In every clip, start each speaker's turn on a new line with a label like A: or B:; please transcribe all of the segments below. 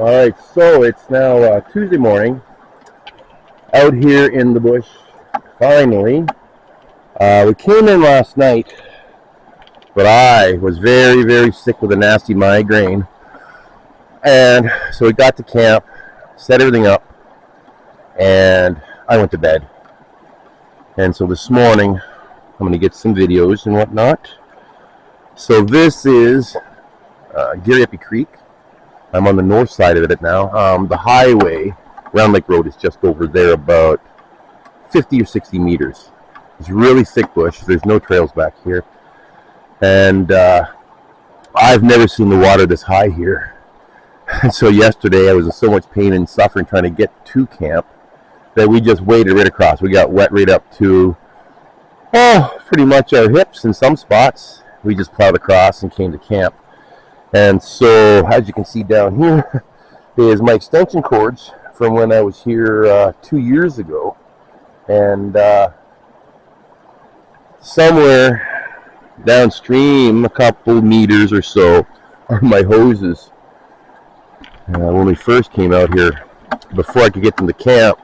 A: Alright, so it's now Tuesday morning, out here in the bush, finally. We came in last night, but I was very, very sick with a nasty migraine. And so we got to camp, set everything up, and I went to bed. And so this morning, I'm going to get some videos and whatnot. So this is Garrieppe Creek. I'm on the north side of it now. The highway, Round Lake Road, is just over there, about 50 or 60 meters. It's really thick bush. There's no trails back here. And I've never seen the water this high here. And so yesterday I was in so much pain and suffering trying to get to camp that we just waded right across. We got wet right up to, pretty much our hips in some spots. We just plowed across and came to camp. And so, as you can see down here, is my extension cords from when I was here 2 years ago. And somewhere downstream, a couple meters or so, are my hoses. When we first came out here, before I could get them to camp,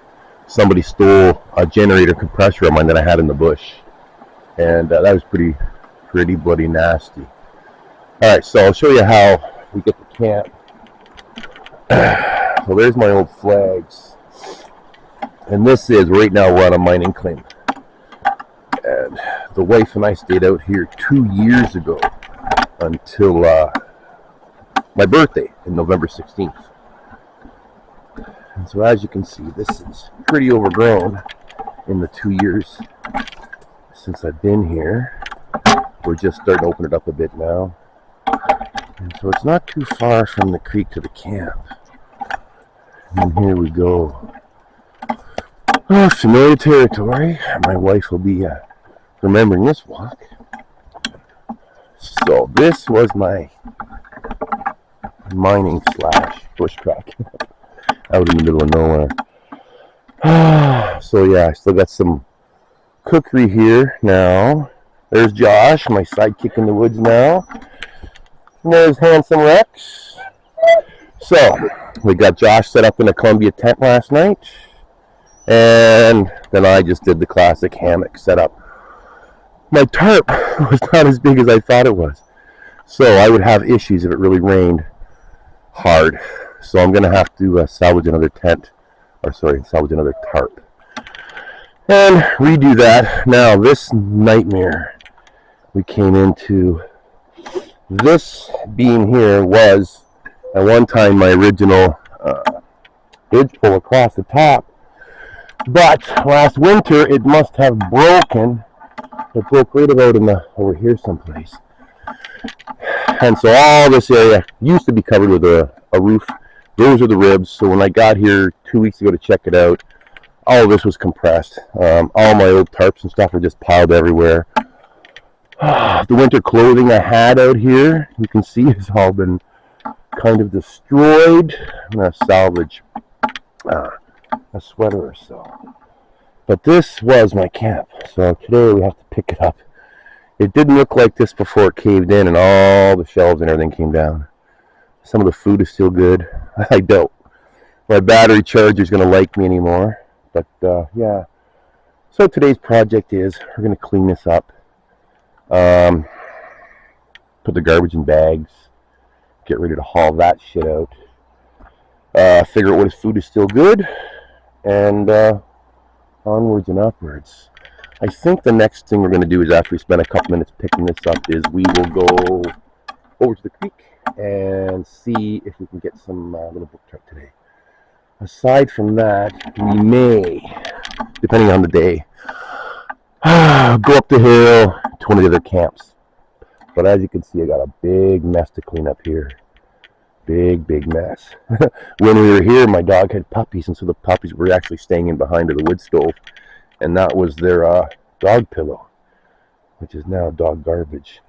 A: somebody stole a generator compressor of mine that I had in the bush. And that was pretty bloody nasty. Alright, so I'll show you how we get to camp. So there's my old flags. And this is, right now we're on a mining claim. And the wife and I stayed out here 2 years ago until my birthday in November 16th. And so as you can see, this is pretty overgrown in the 2 years since I've been here. We're just starting to open it up a bit now. And so it's not too far from the creek to the camp. And here we go. Familiar territory. My wife will be remembering this walk. So this was my mining / bushcrack out in the middle of nowhere. So yeah, I still got some cookery here now. There's Josh, my sidekick in the woods now. And there's Handsome Rex. So, we got Josh set up in a Columbia tent last night. And then I just did the classic hammock setup. My tarp was not as big as I thought it was. So, I would have issues if it really rained hard. So, I'm going to have to salvage another salvage another tarp. And redo that. Now, this nightmare we came into, this beam here was at one time my original ridge pole across the top, but last winter it must have broken. It broke right about over here someplace, and so all this area used to be covered with a roof. Those are the ribs. So when I got here 2 weeks ago to check it out, all of this was compressed. All my old tarps and stuff were just piled everywhere. The winter clothing I had out here, you can see, has all been kind of destroyed. I'm going to salvage a sweater or so. But this was my camp, so today we have to pick it up. It didn't look like this before it caved in and all the shelves and everything came down. Some of the food is still good. I doubt my battery charger is going to like me anymore. But yeah, so today's project is we're going to clean this up. Put the garbage in bags, get ready to haul that shit out, figure out what his food is still good, and onwards and upwards. I think the next thing we're going to do is, after we spend a couple minutes picking this up, is we will go over to the creek and see if we can get some little brook trout today. Aside from that, we may, depending on the day, go up the hill to one of the other camps. But as you can see, I got a big mess to clean up here. Big mess. When we were here, my dog had puppies, and so the puppies were actually staying in behind the wood stove, and that was their dog pillow, which is now dog garbage.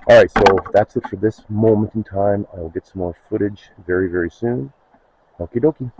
A: Alright, so that's it for this moment in time. I will get some more footage very, very soon. Okie dokie.